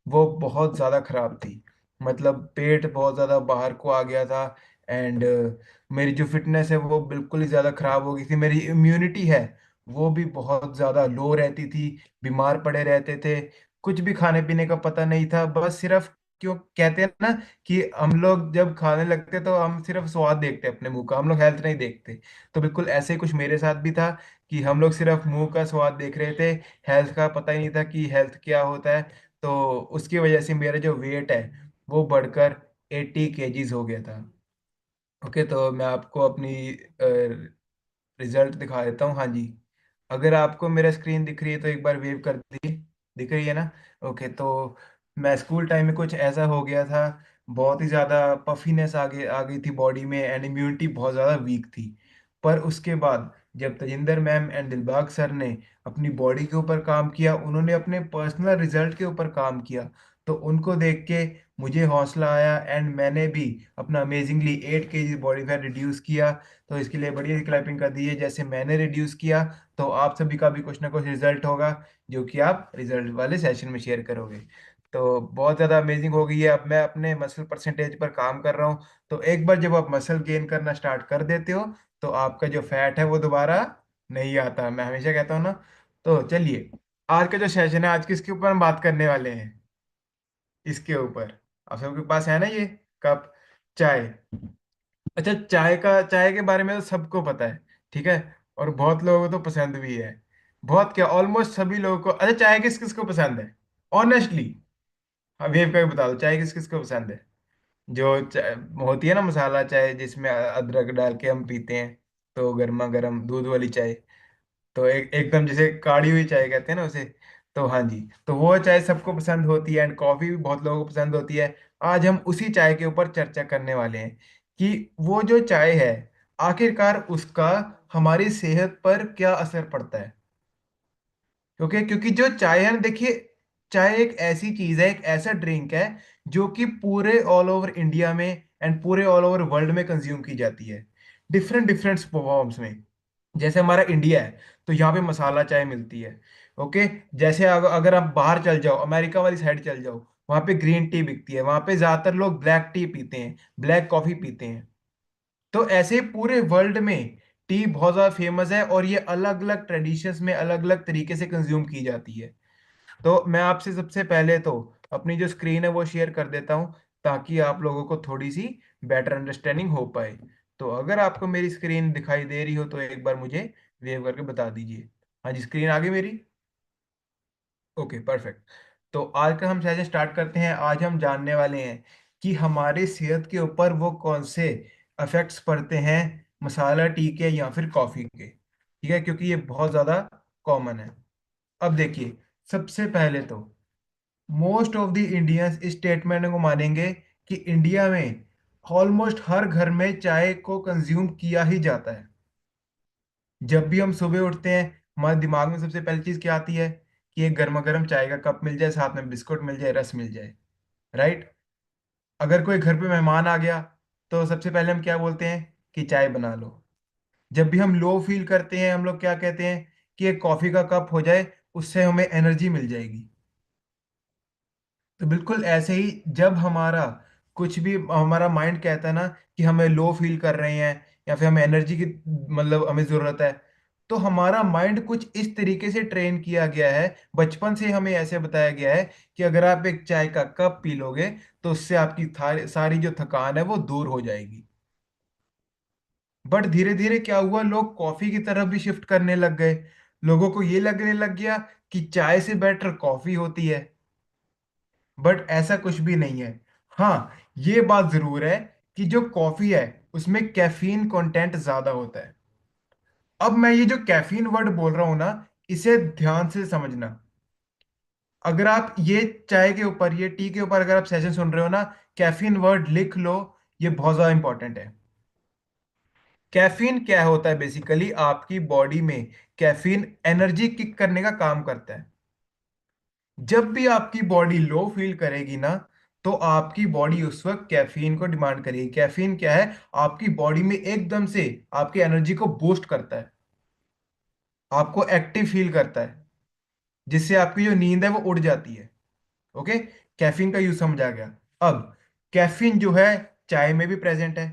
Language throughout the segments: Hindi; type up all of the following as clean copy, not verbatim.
वो बहुत ज़्यादा खराब थी। मतलब पेट बहुत ज़्यादा बाहर को आ गया था। एंड मेरी जो फिटनेस है वो बिल्कुल ही ज़्यादा खराब हो गई थी। मेरी इम्यूनिटी है वो भी बहुत ज़्यादा लो रहती थी। बीमार पड़े रहते थे। कुछ भी खाने पीने का पता नहीं था, बस सिर्फ, क्यों कहते हैं ना कि हम लोग जब खाने लगते तो हम सिर्फ स्वाद देखते हैं अपने मुंह का, हम लोग हेल्थ नहीं देखते। तो बिल्कुल ऐसे ही कुछ मेरे साथ भी था कि हम लोग सिर्फ मुंह का स्वाद देख रहे थे। हेल्थ का पता ही नहीं था कि हेल्थ क्या होता है। तो उसकी वजह से मेरा जो वेट है वो बढ़कर 80 केजीज हो गया था। ओके, तो मैं आपको अपनी रिजल्ट दिखा देता हूँ। हाँ जी, अगर आपको मेरा स्क्रीन दिख रही है तो एक बार वेव कर दी। दिख रही है ना? ओके, तो मैं स्कूल टाइम में कुछ ऐसा हो गया था। बहुत ही ज़्यादा पफीनेस आ गई थी बॉडी में, एंड इम्यूनिटी बहुत ज़्यादा वीक थी। पर उसके बाद जब Tajinder ma'am and Dilbag sir ने अपनी बॉडी के ऊपर काम किया, उन्होंने अपने पर्सनल रिजल्ट के ऊपर काम किया, तो उनको देख के मुझे हौसला आया, एंड मैंने भी अपना amazingly 8 KG body fat reduce किया। तो इसके लिए बढ़िया क्लैपिंग कर दी है। जैसे मैंने रिड्यूस किया, तो आप सभी का भी कुछ ना कुछ रिजल्ट होगा जो कि आप रिजल्ट वाले सेशन में शेयर करोगे। तो बहुत ज़्यादा अमेजिंग हो गई है। अब मैं अपने मसल परसेंटेज पर काम कर रहा हूँ। तो एक बार जब आप मसल गेन करना स्टार्ट कर देते हो तो आपका जो फैट है वो दोबारा नहीं आता, मैं हमेशा कहता हूँ ना। तो चलिए, आज का जो सेशन है, आज किसके ऊपर हम बात करने वाले हैं? इसके ऊपर। आप सबके पास है ना ये कप चाय? अच्छा, चाय के बारे में तो सबको पता है, ठीक है। और बहुत लोगों को तो पसंद भी है। बहुत क्या, ऑलमोस्ट सभी लोगों को। अच्छा, चाय किस किस को पसंद है ऑनेस्टली? हाँ, वेव का भी बता दो, चाय किस किस को पसंद है? जो होती है ना मसाला चाय, जिसमें अदरक डाल के हम पीते हैं, तो गर्मा गर्म दूध वाली चाय। तो एकदम जैसे काढ़ी हुई चाय कहते हैं ना उसे। तो हाँ जी, तो वो चाय सबको पसंद होती है, एंड कॉफी भी बहुत लोगों को पसंद होती है। आज हम उसी चाय के ऊपर चर्चा करने वाले हैं कि वो जो चाय है, आखिरकार उसका हमारी सेहत पर क्या असर पड़ता है। क्योंकि क्योंकि जो चाय है ना, देखिए, चाय एक ऐसी चीज है, एक ऐसा ड्रिंक है जो कि पूरे ऑल ओवर इंडिया में एंड पूरे ऑल ओवर वर्ल्ड में कंज्यूम की जाती है, डिफरेंट डिफरेंट फॉर्म्स में। जैसे हमारा इंडिया है तो यहाँ पे मसाला चाय मिलती है। ओके, जैसे अगर आप बाहर चल जाओ, अमेरिका वाली साइड चल जाओ, वहाँ पे ग्रीन टी बिकती है, वहाँ पे ज्यादातर लोग ब्लैक टी पीते हैं, ब्लैक कॉफी पीते हैं। तो ऐसे पूरे वर्ल्ड में टी बहुत ज्यादा फेमस है, और ये अलग अलग ट्रेडिशंस में अलग अलग तरीके से कंज्यूम की जाती है। तो मैं आपसे सबसे पहले तो अपनी जो स्क्रीन है वो शेयर कर देता हूँ, ताकि आप लोगों को थोड़ी सी बेटर अंडरस्टैंडिंग हो पाए। तो अगर आपको मेरी स्क्रीन दिखाई दे रही हो तो एक बार मुझे वेव करके बता दीजिए। हाँ जी, स्क्रीन आ गई मेरी? Okay, perfect. तो आज का हम सेशन स्टार्ट करते हैं। आज हम जानने वाले हैं कि हमारे सेहत के ऊपर वो कौन से इफेक्ट्स पड़ते हैं, मसाला टी के या फिर कॉफ़ी के, ठीक है, क्योंकि ये बहुत ज़्यादा कॉमन है। अब देखिए, सबसे पहले तो मोस्ट ऑफ द इंडियंस इस स्टेटमेंट को मानेंगे कि इंडिया में ऑलमोस्ट हर घर में चाय को कंज्यूम किया ही जाता है। जब भी हम सुबह उठते हैं, हमारे दिमाग में सबसे पहली चीज क्या आती है? कि एक गर्मा गर्म चाय का कप मिल जाए, साथ में बिस्कुट मिल जाए, रस मिल जाए। राइट? अगर कोई घर पे मेहमान आ गया तो सबसे पहले हम क्या बोलते हैं? कि चाय बना लो। जब भी हम लो फील करते हैं, हम लोग क्या कहते हैं? कि एक कॉफी का कप हो जाए, उससे हमें एनर्जी मिल जाएगी। तो बिल्कुल ऐसे ही, जब हमारा कुछ भी, हमारा माइंड कहता है ना कि हमें लो फील कर रहे हैं या फिर हमें एनर्जी की, मतलब हमें जरूरत है, तो हमारा माइंड कुछ इस तरीके से ट्रेन किया गया है, बचपन से हमें ऐसे बताया गया है कि अगर आप एक चाय का कप पी लोगे तो उससे आपकी सारी जो थकान है वो दूर हो जाएगी। बट धीरे धीरे क्या हुआ, लोग कॉफी की तरफ भी शिफ्ट करने लग गए। लोगों को ये लगने लग गया कि चाय से बेटर कॉफी होती है। बट ऐसा कुछ भी नहीं है। हाँ, ये बात जरूर है कि जो कॉफी है उसमें कैफीन कंटेंट ज्यादा होता है। अब मैं ये जो कैफीन वर्ड बोल रहा हूं ना, इसे ध्यान से समझना। अगर आप ये चाय के ऊपर, ये टी के ऊपर अगर आप सेशन सुन रहे हो ना, कैफीन वर्ड लिख लो। ये बहुत ज्यादा इंपॉर्टेंट है। कैफीन क्या होता है? बेसिकली आपकी बॉडी में कैफीन एनर्जी किक करने का काम करता है। जब भी आपकी बॉडी लो फील करेगी ना, तो आपकी बॉडी उस वक्त कैफीन को डिमांड करेगी। कैफीन क्या है? आपकी बॉडी में एकदम से आपकी एनर्जी को बूस्ट करता है, आपको एक्टिव फील करता है, जिससे आपकी जो नींद है वो उड़ जाती है। ओके, कैफीन का यूज समझ आ गया। अब कैफीन जो है चाय में भी प्रेजेंट है,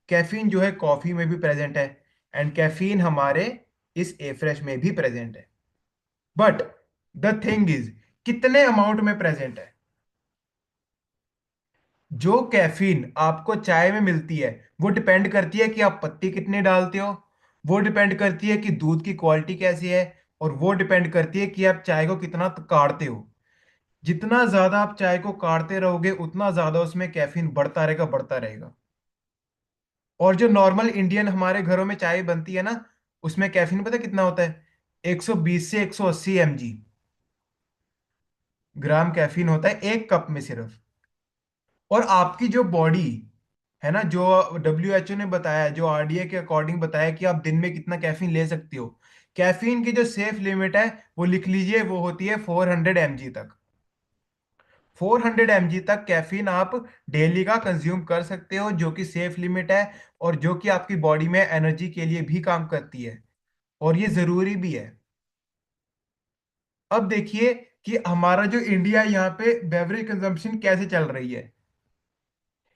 कैफीन जो है कॉफी में भी प्रेजेंट है, एंड कैफीन हमारे इस ए फ्रेश में भी प्रेजेंट है। बट द थिंग इज, कितने अमाउंट में प्रेजेंट है? जो कैफीन आपको चाय में मिलती है वो डिपेंड करती है कि आप पत्ती कितनी डालते हो, वो डिपेंड करती है कि दूध की क्वालिटी कैसी है, और वो डिपेंड करती है कि आप चाय को कितना काढ़ते हो। जितना ज्यादा आप चाय को काढ़ते रहोगे उतना ज्यादा उसमें कैफीन बढ़ता रहेगा, बढ़ता रहेगा। और जो नॉर्मल इंडियन हमारे घरों में चाय बनती है ना, उसमें कैफीन पता है कितना होता है? 120 से 180 mg ग्राम कैफीन होता है एक कप में सिर्फ। और आपकी जो बॉडी है ना, जो WHO ने बताया, जो RDA के अकॉर्डिंग बताया कि आप दिन में कितना कैफीन ले सकते हो, कैफीन की जो सेफ लिमिट है वो लिख लीजिए, वो होती है 400 mg तक। 400 mg तक कैफीन आप डेली का कंज्यूम कर सकते हो, जो कि सेफ लिमिट है, और जो कि आपकी बॉडी में एनर्जी के लिए भी काम करती है, और ये जरूरी भी है। अब देखिए कि हमारा जो इंडिया यहाँ पे बेवरेज कंजम्पशन कैसे चल रही है।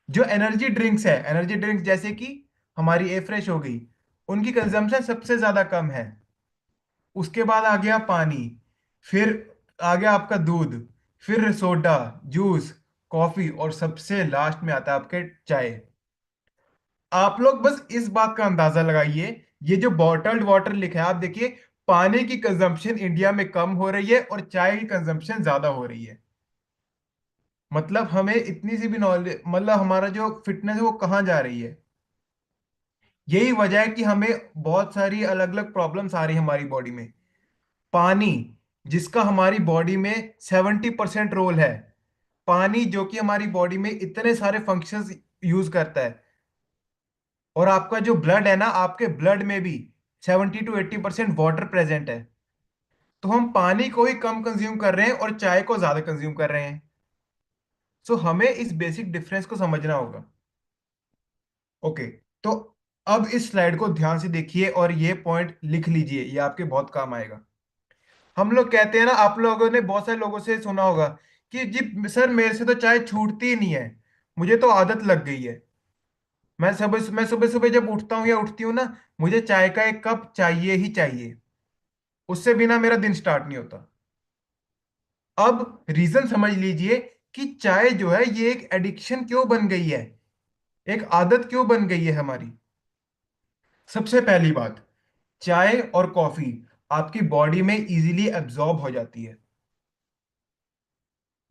जो एनर्जी ड्रिंक्स है, एनर्जी ड्रिंक्स जैसे कि हमारी ए फ्रेश हो गई, उनकी कंजम्पशन सबसे ज्यादा कम है। उसके बाद आ गया पानी, फिर आ गया आपका दूध, फिर सोडा, जूस, कॉफी, और सबसे लास्ट में आता है आपके चाय। आप लोग बस इस बात का अंदाजा लगाइए, ये जो बॉटल्ड वाटर लिखा है आप देखिए, पानी की कंजम्पशन इंडिया में कम हो रही है और चाय की कंजम्पशन ज्यादा हो रही है। मतलब हमें इतनी सी भी नॉलेज, मतलब हमारा जो फिटनेस है वो कहाँ जा रही है? यही वजह है कि हमें बहुत सारी अलग अलग प्रॉब्लम्स आ रही है हमारी बॉडी में। पानी, जिसका हमारी बॉडी में 70% रोल है, पानी जो कि हमारी बॉडी में इतने सारे फंक्शंस यूज करता है, और आपका जो ब्लड है ना, आपके ब्लड में भी 70 to 80% वाटर प्रेजेंट है। तो हम पानी को ही कम कंज्यूम कर रहे हैं और चाय को ज्यादा कंज्यूम कर रहे हैं। सो हमें इस बेसिक डिफरेंस को समझना होगा। ओके, तो अब इस स्लाइड को ध्यान से देखिए और ये पॉइंट लिख लीजिए, ये आपके बहुत काम आएगा। हम लोग कहते हैं ना, आप लोगों ने बहुत सारे लोगों से सुना होगा कि जी सर मेरे से तो चाय छूटती ही नहीं है, मुझे तो आदत लग गई है। मैं सुबह सुबह जब उठता हूँ या उठती हूँ ना, मुझे चाय का एक कप चाहिए ही चाहिए, उससे बिना मेरा दिन स्टार्ट नहीं होता। अब रीजन समझ लीजिए कि चाय जो है ये एक एडिक्शन क्यों बन गई है, एक आदत क्यों बन गई है हमारी। सबसे पहली बात, चाय और कॉफी आपकी बॉडी में इजीली एब्जॉर्ब हो जाती है।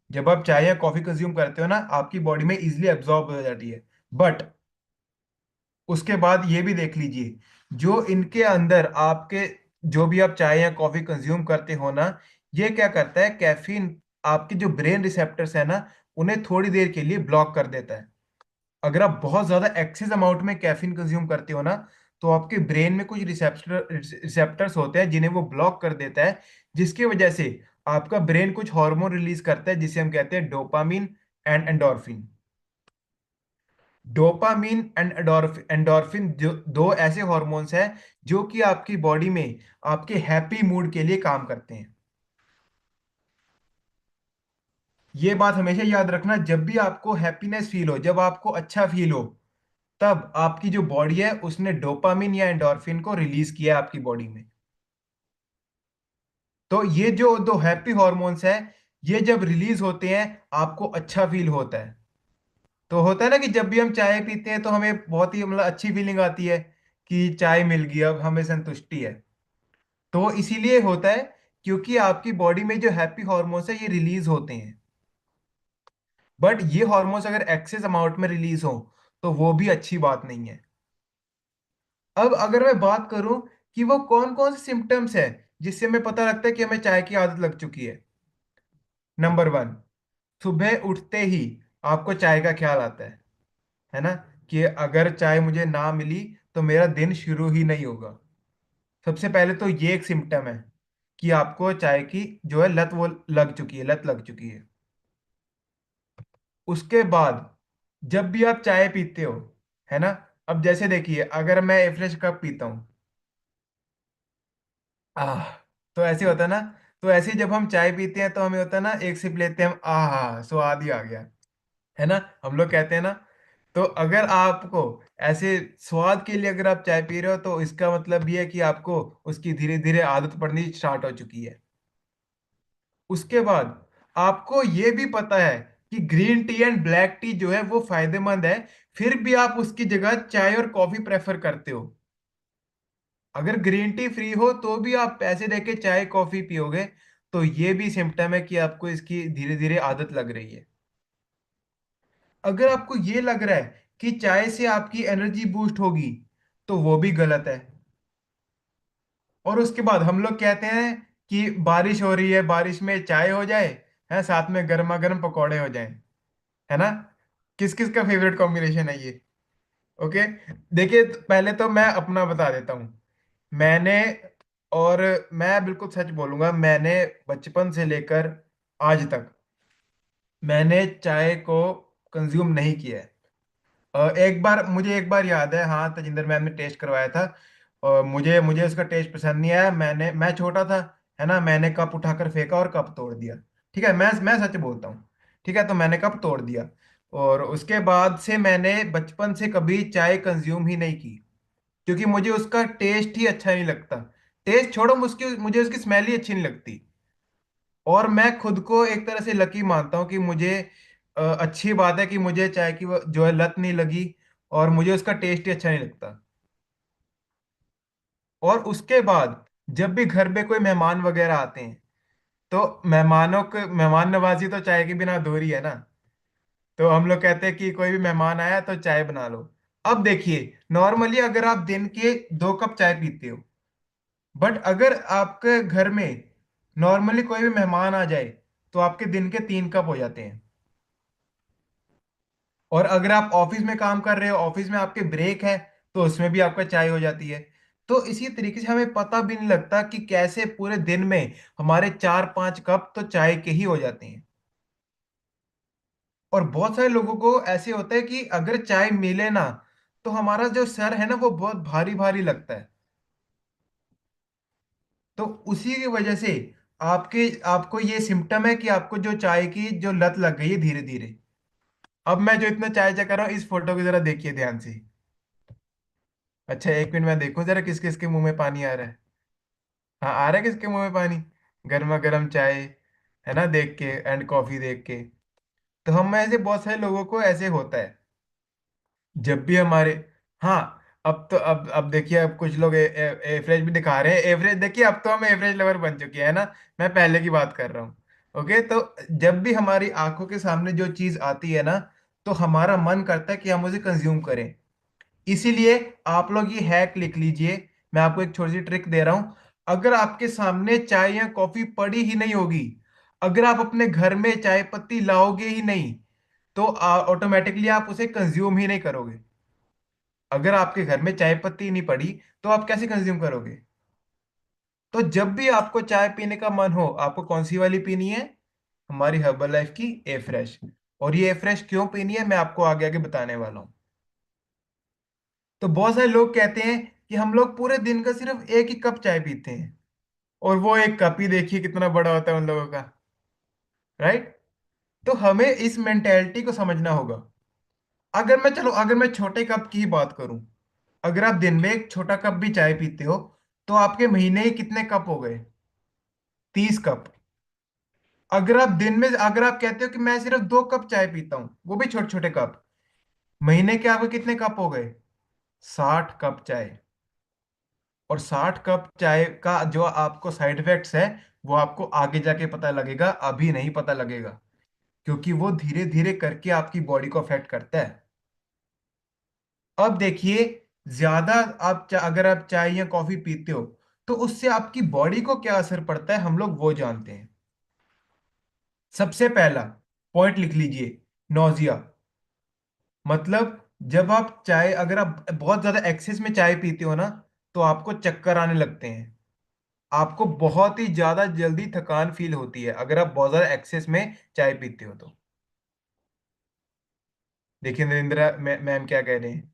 जब आप चाय या कॉफी कंज्यूम करते हो ना, आपकी बॉडी में इजीली एब्जॉर्ब हो जाती है। बट उसके बाद ये भी देख लीजिए, जो इनके अंदर आपके, जो भी आप चाय या कॉफी कंज्यूम करते हो ना, ये क्या करता है, कैफीन आपके जो ब्रेन रिसेप्टर्स है ना, उन्हें थोड़ी देर के लिए ब्लॉक कर देता है। अगर आप बहुत ज्यादा एक्सेस अमाउंट में कैफीन कंज्यूम करते हो ना, तो आपके ब्रेन में कुछ रिसेप्टर्स होते हैं जिन्हें वो ब्लॉक कर देता है, जिसकी वजह से आपका ब्रेन कुछ हार्मोन रिलीज करता है जिसे हम कहते हैं dopamine and endorphin. Dopamine and endorphin जो दो ऐसे हॉर्मोन्स हैं जो कि आपकी बॉडी में आपके हैप्पी मूड के लिए काम करते हैं। ये बात हमेशा याद रखना, जब भी आपको हैप्पीनेस फील हो, जब आपको अच्छा फील हो, तब आपकी जो बॉडी है उसने डोपामिन या एंडोर्फिन को रिलीज किया है आपकी बॉडी में। तो ये जो दो हैप्पी हॉर्मोन्स हैं, ये जब रिलीज होते हैं आपको अच्छा फील होता है। तो होता है ना कि जब भी हम चाय पीते हैं तो हमें बहुत ही मतलब अच्छी फीलिंग आती है कि चाय मिल गई, अब हमें संतुष्टि है। तो इसीलिए होता है क्योंकि आपकी बॉडी में जो हैप्पी हॉर्मोन्स है ये रिलीज होते हैं। बट ये हॉर्मोन्स अगर एक्सेस अमाउंट में रिलीज हो तो वो भी अच्छी बात नहीं है। अब अगर मैं बात करूं कि वो कौन कौन से सिम्टम्स है जिससे हमें पता लगता है कि हमें चाय की आदत लग चुकी है। नंबर वन, सुबह उठते ही आपको चाय का ख्याल आता है ना, कि अगर चाय मुझे ना मिली तो मेरा दिन शुरू ही नहीं होगा। सबसे पहले तो ये एक सिम्टम है कि आपको चाय की जो है लत वो लग चुकी है, लत लग चुकी है। उसके बाद जब भी आप चाय पीते हो, है ना, अब जैसे देखिए अगर मैं एवरेज कप पीता हूँ, आह, तो ऐसे होता है ना, तो ऐसे ही जब हम चाय पीते हैं तो हमें होता है ना, एक सिप लेते हैं हम, आहा स्वाद ही आ गया, है ना, हम लोग कहते हैं ना। तो अगर आपको ऐसे स्वाद के लिए अगर आप चाय पी रहे हो, तो इसका मतलब ये है कि आपको उसकी धीरे धीरे आदत पड़नी स्टार्ट हो चुकी है। उसके बाद आपको ये भी पता है कि green tea and black T जो है वो फायदेमंद है, फिर भी आप उसकी जगह चाय और कॉफी प्रेफर करते हो। अगर ग्रीन टी फ्री हो तो भी आप पैसे देके चाय कॉफी पियोगे, तो ये भी सिम्टम है कि आपको इसकी धीरे धीरे आदत लग रही है। अगर आपको ये लग रहा है कि चाय से आपकी एनर्जी बूस्ट होगी, तो वो भी गलत है। और उसके बाद हम लोग कहते हैं कि बारिश हो रही है, बारिश में चाय हो जाए, है साथ में गर्मा गर्म पकौड़े हो जाएं, है ना। किस किस का फेवरेट कॉम्बिनेशन है ये? ओके, देखिए पहले तो मैं अपना बता देता हूँ। मैंने, और मैं बिल्कुल सच बोलूंगा, मैंने बचपन से लेकर आज तक मैंने चाय को कंज्यूम नहीं किया है। एक बार मुझे, एक बार याद है, हाँ तजिंदर मैम ने टेस्ट करवाया था, और मुझे मुझे उसका टेस्ट पसंद नहीं आया। मैं छोटा था, है ना, मैंने कप उठाकर फेंका और कप तोड़ दिया। ठीक है, मैं सच बोलता हूँ। ठीक है, तो मैंने कप तोड़ दिया, और उसके बाद से मैंने बचपन से कभी चाय कंज्यूम ही नहीं की, क्योंकि मुझे उसका टेस्ट ही अच्छा नहीं लगता। टेस्ट छोड़ो, मुझे उसकी स्मेल ही अच्छी नहीं लगती। और मैं खुद को एक तरह से लकी मानता हूँ कि मुझे अच्छी बात है कि मुझे चाय की जो है लत नहीं लगी, और मुझे उसका टेस्ट ही अच्छा नहीं लगता। और उसके बाद जब भी घर पे कोई मेहमान वगैरह आते हैं, तो मेहमान नवाजी तो चाय के बिना अधूरी है ना। तो हम लोग कहते हैं कि कोई भी मेहमान आया तो चाय बना लो। अब देखिए, नॉर्मली अगर आप दिन के 2 कप चाय पीते हो, बट अगर आपके घर में नॉर्मली कोई भी मेहमान आ जाए, तो आपके दिन के 3 कप हो जाते हैं। और अगर आप ऑफिस में काम कर रहे हो, ऑफिस में आपके ब्रेक है, तो उसमें भी आपका चाय हो जाती है। तो इसी तरीके से हमें पता भी नहीं लगता कि कैसे पूरे दिन में हमारे 4-5 कप तो चाय के ही हो जाते हैं। और बहुत सारे लोगों को ऐसे होता है कि अगर चाय मिले ना, तो हमारा जो सर है ना वो बहुत भारी भारी लगता है। तो उसी की वजह से आपके आपको ये सिम्टम है कि आपको जो चाय की जो लत लग गई है धीरे धीरे। अब मैं जो इतना चाय चाय कर रहा हूँ, इस फोटो की जरा देखिए ध्यान से। अच्छा, एक मिनट मैं देखूं जरा किस किस के मुंह में पानी आ रहा है। हाँ, आ रहा है किसके मुंह में पानी? गर्मा गर्म चाय, है ना, देख के, एंड कॉफी देख के। तो हम में ऐसे बहुत सारे लोगों को ऐसे होता है, जब भी हमारे, हाँ, अब देखिए, अब कुछ लोग एवरेज भी दिखा रहे हैं। एवरेज देखिए, अब तो हम एवरेज लेवल बन चुके हैं ना। मैं पहले की बात कर रहा हूँ। ओके, तो जब भी हमारी आंखों के सामने जो चीज आती है ना, तो हमारा मन करता है कि हम उसे कंज्यूम करें। इसीलिए आप लोग ये हैक लिख लीजिए। मैं आपको एक छोटी सी ट्रिक दे रहा हूं। अगर आपके सामने चाय या कॉफी पड़ी ही नहीं होगी, अगर आप अपने घर में चाय पत्ती लाओगे ही नहीं, तो ऑटोमेटिकली आप उसे कंज्यूम ही नहीं करोगे। अगर आपके घर में चाय पत्ती नहीं पड़ी, तो आप कैसे कंज्यूम करोगे? तो जब भी आपको चाय पीने का मन हो, आपको कौन सी वाली पीनी है? हमारी हर्बल लाइफ की ए फ्रेश। और ये ए फ्रेश क्यों पीनी है, मैं आपको आगे आगे बताने वाला हूँ। तो बहुत सारे लोग कहते हैं कि हम लोग पूरे दिन का सिर्फ एक ही कप चाय पीते हैं, और वो एक कप ही देखिए कितना बड़ा होता है उन लोगों का, राइट। तो हमें इस मेंटेलिटी को समझना होगा। अगर मैं छोटे कप की ही बात करूं, अगर आप दिन में एक छोटा कप भी चाय पीते हो, तो आपके महीने ही कितने कप हो गए? 30 कप। अगर आप कहते हो कि मैं सिर्फ 2 कप चाय पीता हूं, वो भी छोटे छोटे कप, महीने के आपके कितने कप हो गए? 60 कप चाय। और 60 कप चाय का जो आपको साइड इफेक्ट्स है, वो आपको आगे जाके पता लगेगा, अभी नहीं पता लगेगा, क्योंकि वो धीरे धीरे करके आपकी बॉडी को अफेक्ट करता है। अब देखिए, ज्यादा अगर आप चाय या कॉफी पीते हो, तो उससे आपकी बॉडी को क्या असर पड़ता है, हम लोग वो जानते हैं। सबसे पहला पॉइंट लिख लीजिए, नोजिया। मतलब जब आप चाय, अगर आप बहुत ज्यादा एक्सेस में चाय पीते हो ना, तो आपको चक्कर आने लगते हैं। आपको बहुत ही ज्यादा जल्दी थकान फील होती है अगर आप बहुत ज्यादा एक्सेस में चाय पीते हो तो। देखिए नरेंद्र मैम क्या कह रहे हैं,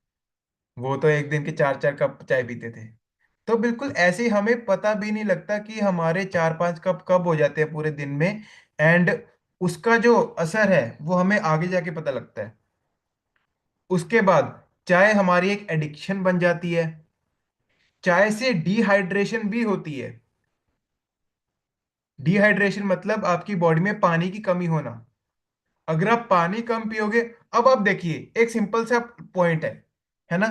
वो तो एक दिन के 4-4 कप चाय पीते थे। तो बिल्कुल ऐसे ही हमें पता भी नहीं लगता कि हमारे 4-5 कप कब हो जाते हैं पूरे दिन में। एंड उसका जो असर है वो हमें आगे जाके पता लगता है। उसके बाद चाय हमारी एक एडिक्शन बन जाती है। चाय से डिहाइड्रेशन भी होती है। डिहाइड्रेशन मतलब आपकी बॉडी में पानी की कमी होना। अगर आप पानी कम पियोगे, अब आप देखिए एक सिंपल सा पॉइंट है ना।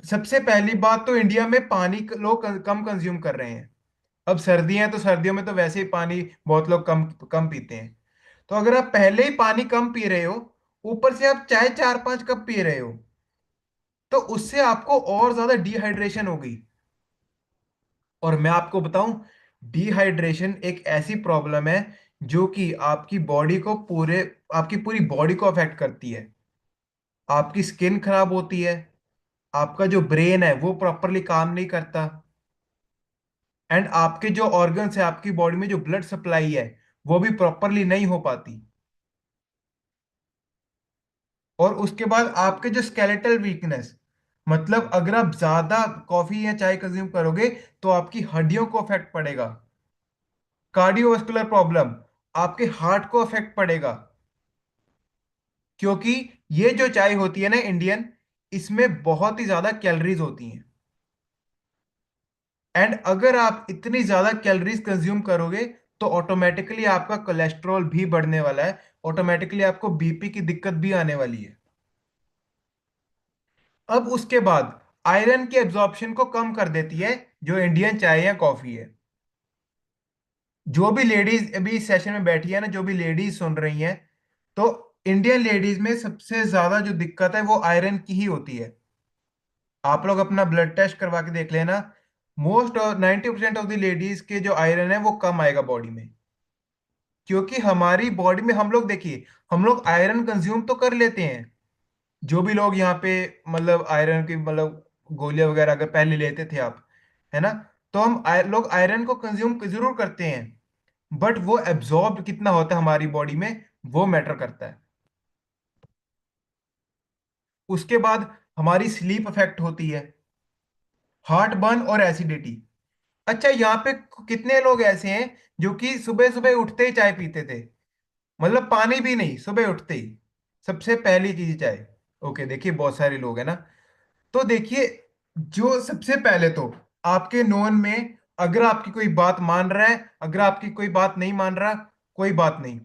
सबसे पहली बात तो इंडिया में पानी लोग कम कंज्यूम कर रहे हैं। अब सर्दियां हैं तो सर्दियों में तो वैसे ही पानी बहुत लोग कम कम पीते हैं। तो अगर आप पहले ही पानी कम पी रहे हो, ऊपर से आप चाय 4-5 कप पी रहे हो, तो उससे आपको और ज्यादा डिहाइड्रेशन होगी। और मैं आपको बताऊं, डिहाइड्रेशन एक ऐसी प्रॉब्लम है जो कि आपकी बॉडी को पूरे आपकी पूरी बॉडी को अफेक्ट करती है। आपकी स्किन खराब होती है। आपका जो ब्रेन है वो प्रॉपरली काम नहीं करता। एंड आपके जो ऑर्गन्स है, आपकी बॉडी में जो ब्लड सप्लाई है, वो भी प्रॉपरली नहीं हो पाती। और उसके बाद आपके जो स्केलेटल वीकनेस, मतलब अगर आप ज्यादा कॉफी या चाय कंज्यूम करोगे तो आपकी हड्डियों को अफेक्ट पड़ेगा। कार्डियोवास्कुलर प्रॉब्लम, आपके हार्ट को अफेक्ट पड़ेगा। क्योंकि ये जो चाय होती है ना इंडियन, इसमें बहुत ही ज्यादा कैलोरीज होती हैं। एंड अगर आप इतनी ज्यादा कैलोरीज कंज्यूम करोगे तो ऑटोमेटिकली आपका कोलेस्ट्रॉल भी बढ़ने वाला है। ऑटोमेटिकली आपको बीपी की दिक्कत भी आने वाली है। अब उसके बाद आयरन की एब्जॉर्प्शन को कम कर देती है जो इंडियन चाय या कॉफी है। जो भी लेडीज अभी इस सेशन में बैठी है ना, जो भी लेडीज सुन रही हैं, तो इंडियन लेडीज में सबसे ज्यादा जो दिक्कत है वो आयरन की ही होती है। आप लोग अपना ब्लड टेस्ट करवा के देख लेना। मोस्ट और 90% ऑफ द लेडीज के जो आयरन है वो कम आएगा बॉडी में। क्योंकि हमारी बॉडी में हम लोग देखिए, हम लोग आयरन कंज्यूम तो कर लेते हैं। जो भी लोग यहाँ पे मतलब आयरन की मतलब गोलियां वगैरह अगर पहले लेते थे आप, है ना, तो हम लोग आयरन को कंज्यूम जरूर करते हैं। बट वो एब्जॉर्ब कितना होता है हमारी बॉडी में, वो मैटर करता है। उसके बाद हमारी स्लीप अफेक्ट होती है। हार्ट बर्न और एसिडिटी। अच्छा, यहाँ पे कितने लोग ऐसे हैं जो कि सुबह सुबह उठते ही चाय पीते थे, मतलब पानी भी नहीं, सुबह उठते ही सबसे पहली चीज चाय। ओके, देखिए बहुत सारे लोग हैं ना। तो देखिए, जो सबसे पहले तो आपके नोन में, अगर आपकी कोई बात मान रहा है, अगर आपकी कोई बात नहीं मान रहा, कोई बात नहीं।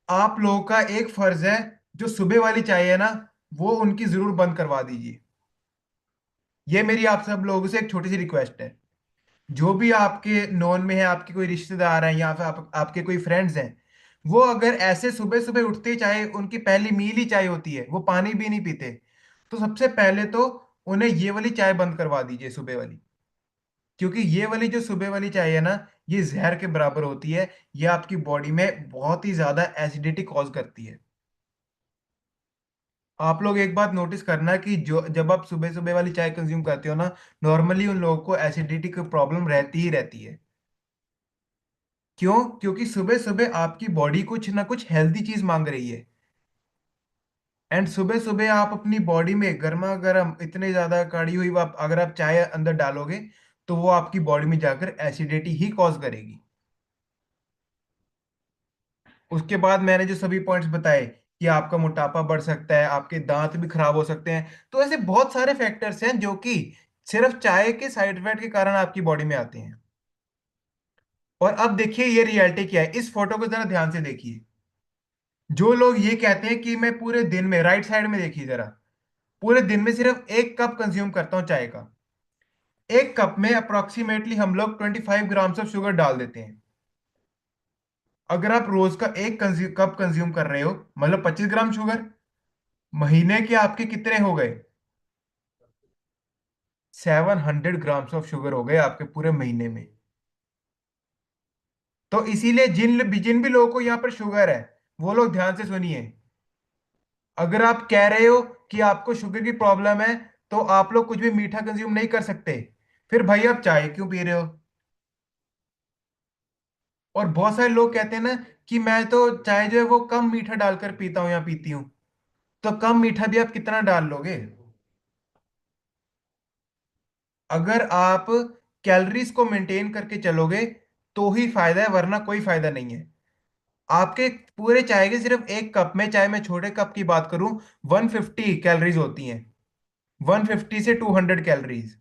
आप लोगों का एक फर्ज है, जो सुबह वाली चाय है ना, वो उनकी जरूर बंद करवा दीजिए। ये मेरी आप सब लोगों से एक छोटी सी रिक्वेस्ट है। जो भी आपके नॉन में है, आपके कोई रिश्तेदार हैं या फिर आपके कोई फ्रेंड्स हैं, वो अगर ऐसे सुबह सुबह उठते ही चाहे उनकी पहली मील ही चाय होती है, वो पानी भी नहीं पीते, तो सबसे पहले तो उन्हें ये वाली चाय बंद करवा दीजिए, सुबह वाली। क्योंकि ये वाली जो सुबह वाली चाय है ना, ये जहर के बराबर होती है। ये आपकी बॉडी में बहुत ही ज्यादा एसिडिटी कॉज करती है। आप लोग एक बात नोटिस करना कि जो जब आप सुबह सुबह वाली चाय कंज्यूम करते हो ना, नॉर्मली उन लोगों को एसिडिटी की प्रॉब्लम रहती ही रहती है। क्यों? क्योंकि सुबह सुबह आपकी बॉडी कुछ ना कुछ हेल्दी चीज मांग रही है। एंड सुबह सुबह आप अपनी बॉडी में गर्मा गर्म इतने ज्यादा काढ़ी हुई आप अगर आप चाय अंदर डालोगे, तो वो आपकी बॉडी में जाकर एसिडिटी ही कॉज करेगी। उसके बाद मैंने जो सभी पॉइंट्स बताए कि आपका मोटापा बढ़ सकता है, आपके दांत भी खराब हो सकते हैं, तो ऐसे बहुत सारे फैक्टर्स हैं जो कि सिर्फ चाय के साइड इफेक्ट के कारण आपकी बॉडी में आते हैं। और अब देखिए ये रियलिटी क्या है, इस फोटो को जरा ध्यान से देखिए। जो लोग ये कहते हैं कि मैं पूरे दिन में, राइट साइड में देखिए जरा, पूरे दिन में सिर्फ 1 कप कंज्यूम करता हूँ चाय का। 1 कप में अप्रोक्सीमेटली हम लोग 25 ग्राम्स ऑफ शुगर डाल देते हैं। अगर आप रोज का 1 कप कंज्यूम कर रहे हो, मतलब 25 ग्राम शुगर, महीने के आपके कितने हो गए? 700 ग्राम्स ऑफ शुगर हो गए आपके पूरे महीने में। तो इसीलिए जिन जिन भी लोगों को यहाँ पर शुगर है, वो लोग ध्यान से सुनिए। अगर आप कह रहे हो कि आपको शुगर की प्रॉब्लम है, तो आप लोग कुछ भी मीठा कंज्यूम नहीं कर सकते, फिर भाई आप चाय क्यों पी रहे हो? और बहुत सारे लोग कहते हैं ना कि मैं तो चाय जो है वो कम मीठा डालकर पीता हूँ या पीती हूँ। तो कम मीठा भी आप कितना डाल लोगे? अगर आप कैलोरीज को मेंटेन करके चलोगे तो ही फायदा है, वरना कोई फायदा नहीं है। आपके पूरे चाय के सिर्फ एक कप में, चाहे मैं छोटे कप की बात करूं, 150 कैलोरीज होती हैं। 150 से 200 कैलोरीज।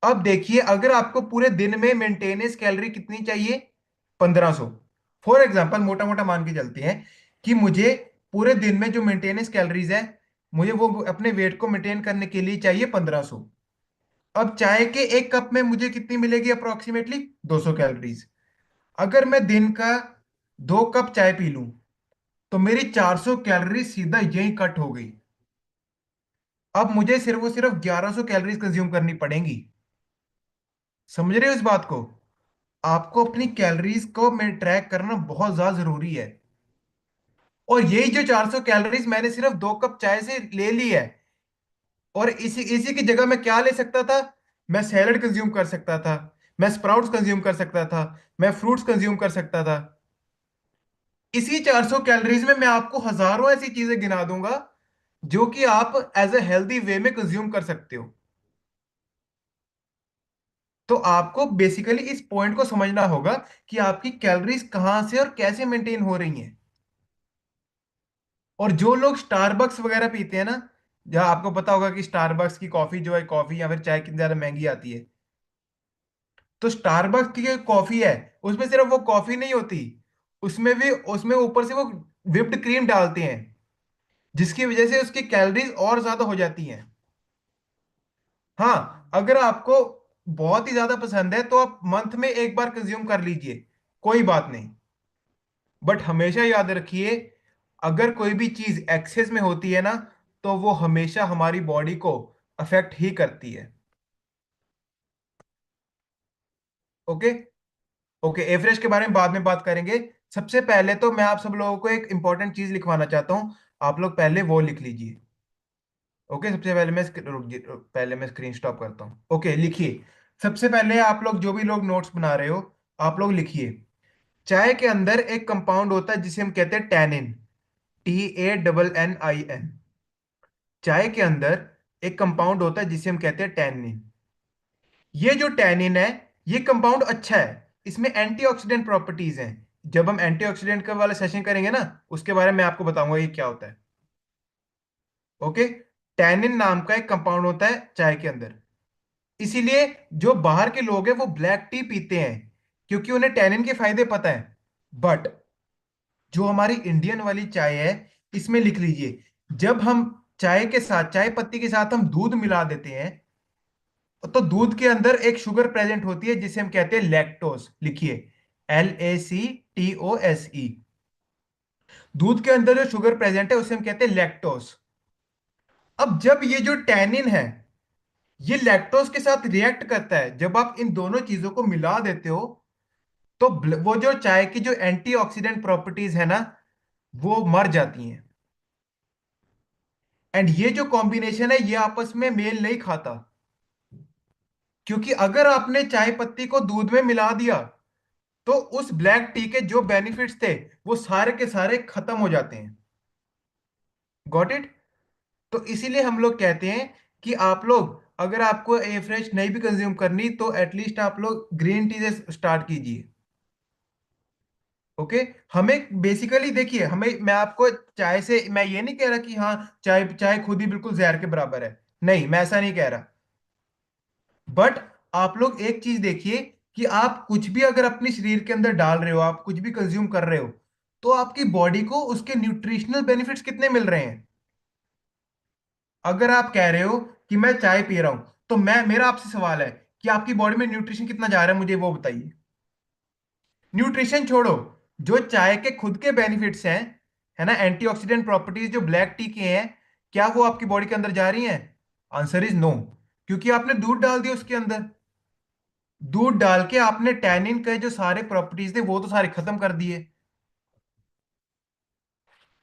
अब देखिए, अगर आपको पूरे दिन में मेंटेनेंस कैलोरी कितनी चाहिए, 1500। फॉर एग्जांपल मोटा मोटा मान के चलते हैं कि मुझे पूरे दिन में जो मेंटेनेंस कैलोरीज है, मुझे वो अपने वेट को मेंटेन करने के लिए चाहिए 1500। अब चाय के एक कप में मुझे कितनी मिलेगी अप्रोक्सीमेटली, 200 कैलोरीज। अगर मैं दिन का 2 कप चाय पी लूं तो मेरी 400 कैलोरी सीधा यही कट हो गई। अब मुझे सिर्फ वो सिर्फ 1100 कैलोरीज कंज्यूम करनी पड़ेंगी। समझ रहे हो इस बात को? आपको अपनी कैलोरीज को में ट्रैक करना बहुत ज्यादा जरूरी है। और यही जो 400 कैलोरीज मैंने सिर्फ 2 कप चाय से ले ली है, और इसी इसी की जगह मैं क्या ले सकता था? मैं सैलड कंज्यूम कर सकता था, मैं स्प्राउट्स कंज्यूम कर सकता था, मैं फ्रूट्स कंज्यूम कर सकता था। इसी 400 कैलोरीज में मैं आपको हजारों ऐसी चीजें गिना दूंगा जो कि आप एज ए हेल्दी वे में कंज्यूम कर सकते हो। तो आपको बेसिकली इस पॉइंट को समझना होगा कि आपकी कैलोरीज कहां से और कैसे मेंटेन हो रही हैं। और जो लोग स्टारबक्स वगैरह पीते हैं ना, जहाँ आपको पता होगा कि स्टारबक्स की कॉफी जो है, कॉफी या फिर चाय कितनी ज्यादा महंगी आती है। तो स्टारबक्स की जो कॉफी है, उसमें सिर्फ वो कॉफी नहीं होती, उसमें भी उसमें ऊपर से वो विप्ड क्रीम डालते हैं, जिसकी वजह से उसकी कैलोरीज और ज्यादा हो जाती हैं। हाँ, अगर आपको बहुत ही ज्यादा पसंद है तो आप मंथ में एक बार कंज्यूम कर लीजिए, कोई बात नहीं। बट हमेशा याद रखिए, अगर कोई भी चीज एक्सेस में होती है ना, तो वो हमेशा हमारी बॉडी को अफेक्ट ही करती है। ओके। ओके, एवरेज के बारे में बाद में बात करेंगे। सबसे पहले तो मैं आप सब लोगों को एक इंपॉर्टेंट चीज लिखवाना चाहता हूं। आप लोग पहले वो लिख लीजिए। ओके, सबसे पहले मैं पहले मैं स्क्रीन स्टॉप करता हूँ। ओके, लिखिए। सबसे पहले आप लोग जो भी लोग नोट्स बना रहे हो, आप लोग लिखिए। चाय के अंदर एक कंपाउंड होता है जिसे हम कहते हैं टैनिन। TANNIN। चाय के अंदर एक कंपाउंड होता है जिसे हम कहते हैं टैनिन। ये जो टैनिन है, ये कंपाउंड अच्छा है, इसमें एंटीऑक्सीडेंट प्रॉपर्टीज हैं। जब हम एंटीऑक्सीडेंट का वाला सेशन करेंगे ना, उसके बारे में आपको बताऊंगा ये क्या होता है। ओके। टैनिन नाम का एक कंपाउंड होता है चाय के अंदर। इसीलिए जो बाहर के लोग हैं वो ब्लैक टी पीते हैं, क्योंकि उन्हें टैनिन के फायदे पता है। बट जो हमारी इंडियन वाली चाय है, इसमें लिख लीजिए, जब हम चाय के साथ, चाय पत्ती के साथ हम दूध मिला देते हैं, तो दूध के अंदर एक शुगर प्रेजेंट होती है जिसे हम कहते हैं लैक्टोस। लिखिए, LACTOSE। दूध के अंदर जो शुगर प्रेजेंट है उसे हम कहते हैं लैक्टोस। अब जब ये जो टैनिन है, ये लैक्टोस के साथ रिएक्ट करता है, जब आप इन दोनों चीजों को मिला देते हो, तो वो जो चाय की जो एंटीऑक्सीडेंट प्रॉपर्टीज है ना, वो मर जाती हैं। एंड ये जो कॉम्बिनेशन है, ये आपस में मेल नहीं खाता। क्योंकि अगर आपने चाय पत्ती को दूध में मिला दिया, तो उस ब्लैक टी के जो बेनिफिट्स थे, वो सारे के सारे खत्म हो जाते हैं। Got it? तो इसीलिए हम लोग कहते हैं कि आप लोग, अगर आपको ए फ्रेश नहीं भी कंज्यूम करनी, तो एटलीस्ट आप लोग ग्रीन टी से स्टार्ट कीजिए। ओके। हमें बेसिकली देखिए, हमें, मैं आपको चाय से, मैं ये नहीं कह रहा कि हाँ चाय चाय खुद ही बिल्कुल जहर के बराबर है, नहीं, मैं ऐसा नहीं कह रहा। बट आप लोग एक चीज देखिए कि आप कुछ भी अगर अपने शरीर के अंदर डाल रहे हो, आप कुछ भी कंज्यूम कर रहे हो, तो आपकी बॉडी को उसके न्यूट्रिशनल बेनिफिट्स कितने मिल रहे हैं। अगर आप कह रहे हो कि मैं चाय पी रहा हूं, तो मैं, मेरा आपसे सवाल है कि आपकी बॉडी में न्यूट्रिशन कितना जा रहा है, मुझे वो बताइए। न्यूट्रिशन छोड़ो, जो चाय के खुद के बेनिफिट्स हैं, है ना, एंटीऑक्सीडेंट प्रॉपर्टीज जो ब्लैक टी के हैं, क्या वो आपकी बॉडी के अंदर जा रही हैं? Answer is no. क्योंकि आपने दूध डाल दिया उसके अंदर। दूध डाल के आपने टैनिन के जो सारे प्रॉपर्टीज थे वो तो सारे खत्म कर दिए।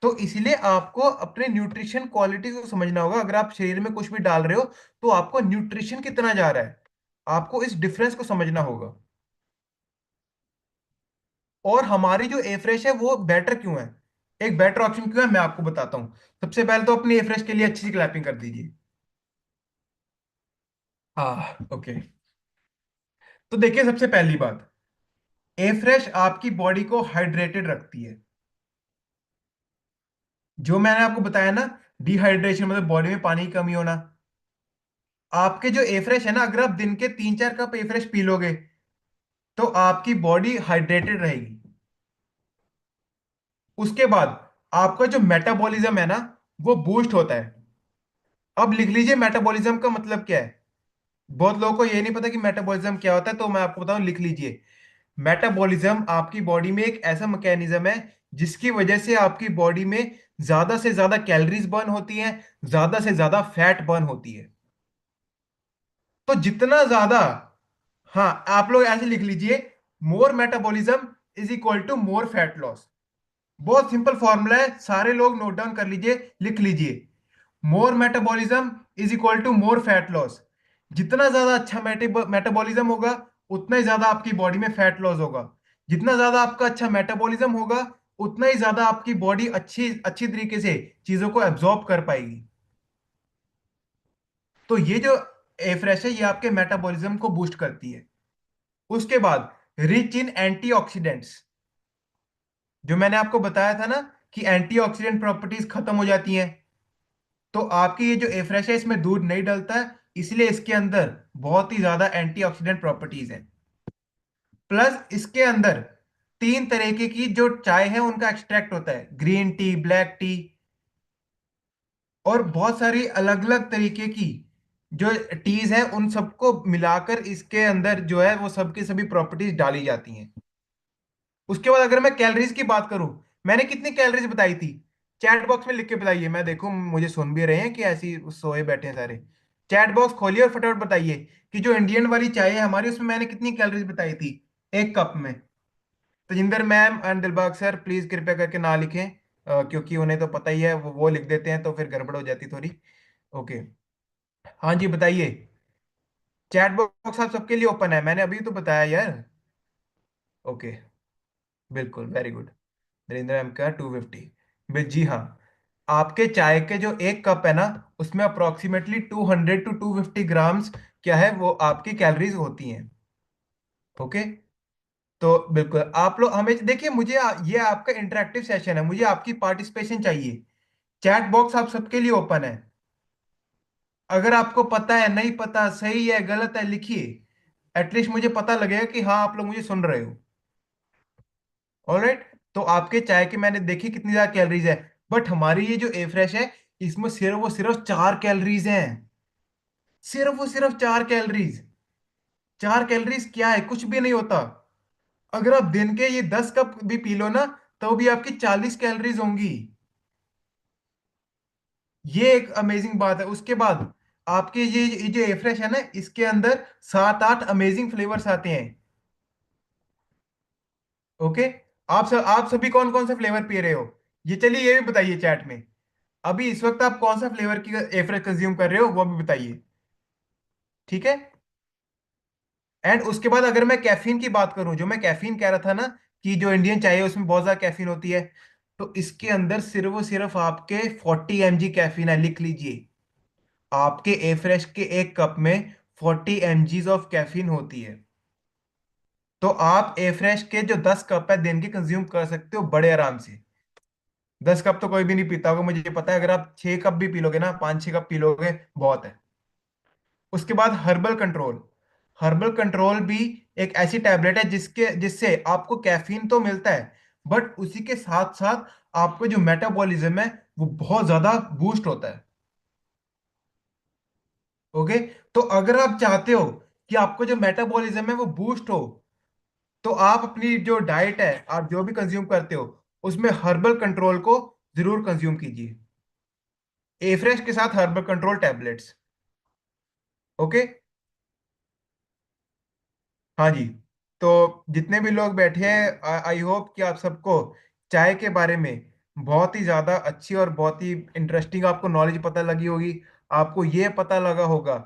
तो इसलिए आपको अपने न्यूट्रिशन क्वालिटी को समझना होगा। अगर आप शरीर में कुछ भी डाल रहे हो, तो आपको न्यूट्रिशन कितना जा रहा है, आपको इस डिफरेंस को समझना होगा। और हमारी जो ए फ्रेश है वो बेटर क्यों है, एक बेटर ऑप्शन क्यों है, मैं आपको बताता हूं। सबसे पहले तो अपनी ए फ्रेश के लिए अच्छी सी क्लैपिंग कर दीजिए। ओके। तो देखिए, सबसे पहली बात, ए फ्रेश आपकी बॉडी को हाइड्रेटेड रखती है। जो मैंने आपको बताया ना, डिहाइड्रेशन मतलब बॉडी में पानी की कमी होना। आपके जो ए फ्रेश है ना, अगर आप दिन के 3-4 कप ए फ्रेश पी लोगे तो आपकी बॉडी हाइड्रेटेड रहेगी। उसके बाद आपका जो मेटाबॉलिज्म है ना, वो बूस्ट होता है। अब लिख लीजिए मेटाबॉलिज्म का मतलब क्या है। बहुत लोगों को ये नहीं पता कि मेटाबॉलिज्म क्या होता है, तो मैं आपको बताऊं, लिख लीजिए। मेटाबॉलिज्म आपकी बॉडी में एक ऐसा मैकेनिज्म है जिसकी वजह से आपकी बॉडी में ज्यादा से ज्यादा कैलोरीज बर्न होती हैं, ज्यादा से ज्यादा फैट बर्न होती है। तो जितना ज्यादा, हाँ, आप लोग ऐसे लिख लीजिए, more metabolism is equal to more fat loss. बहुत सिंपल फॉर्मूला है, सारे लोग नोट डाउन कर लीजिए, लिख लीजिए। More metabolism is equal to more fat loss. जितना ज्यादा अच्छा मेटाबॉलिज्म होगा, उतना ही ज्यादा आपकी बॉडी में फैट लॉस होगा। जितना ज्यादा आपका अच्छा मेटाबॉलिज्म होगा, उतना ही ज्यादा आपकी बॉडी अच्छी अच्छी तरीके से चीजों को एब्जॉर्ब कर पाएगी। तो ये जो ए फ्रेश है, ये आपके मेटाबॉलिज्म को बूस्ट करती है। उसके बाद रिच इन एंटीऑक्सीडेंट्स। जो मैंने आपको बताया था ना कि एंटीऑक्सीडेंट प्रॉपर्टीज खत्म हो जाती हैं, तो आपकी ये जो ए फ्रेश है, इसमें दूध नहीं डलता है, इसलिए इसके अंदर बहुत ही ज्यादा एंटीऑक्सीडेंट प्रॉपर्टीज हैं। प्लस इसके अंदर 3 तरीके की जो चाय है उनका एक्सट्रैक्ट होता है, ग्रीन टी, ब्लैक टी, और बहुत सारी अलग अलग तरीके की जो टीज है, उन सबको मिलाकर इसके अंदर जो है वो सबकी सभी प्रॉपर्टीज डाली जाती हैं। उसके बाद अगर मैं कैलोरीज की बात करूं, मैंने कितनी कैलोरीज बताई थी, चैट बॉक्स में लिख के बताइए। मैं देखूं मुझे सुन भी रहे हैं कि ऐसी सोए बैठे हैं सारे। चैट बॉक्स खोलिए और फटाफट बताइए कि जो इंडियन वाली चाय है हमारी, उसमें मैंने कितनी कैलोरीज बताई थी 1 कप में। Tajinder ma'am and Dilbag sir, please कृपया करके ना लिखें, क्योंकि उन्हें तो पता ही है, वो लिख देते हैं तो फिर गड़बड़ हो जाती थोड़ी। ओके। हाँ जी, बताइए। चैट बॉक्स आप सबके लिए ओपन है, मैंने अभी तो बताया यार। ओके, बिल्कुल, वेरी गुड। नरेंद्र एम का 250। जी हाँ, आपके चाय के जो 1 कप है ना, उसमें अप्रोक्सीमेटली 200 to 250 ग्राम्स क्या है वो आपकी कैलोरीज होती हैं। ओके। तो बिल्कुल आप लोग हमें देखिए, मुझे ये आपका इंटरेक्टिव सेशन है, मुझे आपकी पार्टिसिपेशन चाहिए। चैट बॉक्स आप सबके लिए ओपन है। अगर आपको पता है, नहीं पता, सही है, गलत है, लिखिए। एटलीस्ट मुझे पता लगेगा कि हाँ आप लोग मुझे सुन रहे हो। ऑलराइट। तो आपके चाय के मैंने देखी कितनी ज्यादा कैलोरीज है, बट हमारी ये जो ए फ्रेश है, इसमें सिर्फ 4 कैलोरीज हैं। सिर्फ 4 कैलोरीज। 4 कैलोरीज क्या है, कुछ भी नहीं होता। अगर आप दिन के ये 10 कप भी पी लो ना, तो भी आपकी 40 कैलोरीज होंगी। ये एक अमेजिंग बात है। उसके बाद आपके ये जो ए फ्रेश है ना, इसके अंदर 7-8 अमेजिंग फ्लेवर्स आते हैं। ओके। आप सभी कौन कौन से फ्लेवर पी रहे हो, ये चलिए ये भी बताइए चैट में। अभी इस वक्त आप कौन सा फ्लेवर की एफरेज कंज्यूम कर रहे हो, वो भी बताइए। ठीक है। एंड उसके बाद अगर मैं कैफीन की बात करूं, जो मैं कैफीन कह रहा था ना कि जो इंडियन चाय है उसमें बहुत ज्यादा कैफीन होती है, तो इसके अंदर सिर्फ और सिर्फ आपके 40 mg कैफीन है, लिख लीजिए। आपके ए फ्रेश के 1 कप में 40 mg ऑफ कैफीन होती है। तो आप ए फ्रेश के जो 10 कप है दिन के कंज्यूम कर सकते हो बड़े आराम से। 10 कप तो कोई भी नहीं पीता होगा, मुझे पता है। अगर आप 6 कप भी पी लोगे ना, 5-6 कप पी लोगे, बहुत है। उसके बाद हर्बल कंट्रोल। हर्बल कंट्रोल भी एक ऐसी टैबलेट है जिससे आपको कैफीन तो मिलता है, बट उसी के साथ साथ आपको जो मेटाबॉलिज्म है वो बहुत ज्यादा बूस्ट होता है। ओके। तो अगर आप चाहते हो कि आपको जो मेटाबॉलिज्म है वो बूस्ट हो, तो आप अपनी जो डाइट है, आप जो भी कंज्यूम करते हो, उसमें हर्बल कंट्रोल को जरूर कंज्यूम कीजिए। एफ्रेश के साथ हर्बल कंट्रोल टैबलेट्स। ओके। हाँ जी। तो जितने भी लोग बैठे हैं, आई होप कि आप सबको चाय के बारे में बहुत ही ज़्यादा अच्छी और बहुत ही इंटरेस्टिंग आपको नॉलेज पता लगी होगी। आपको ये पता लगा होगा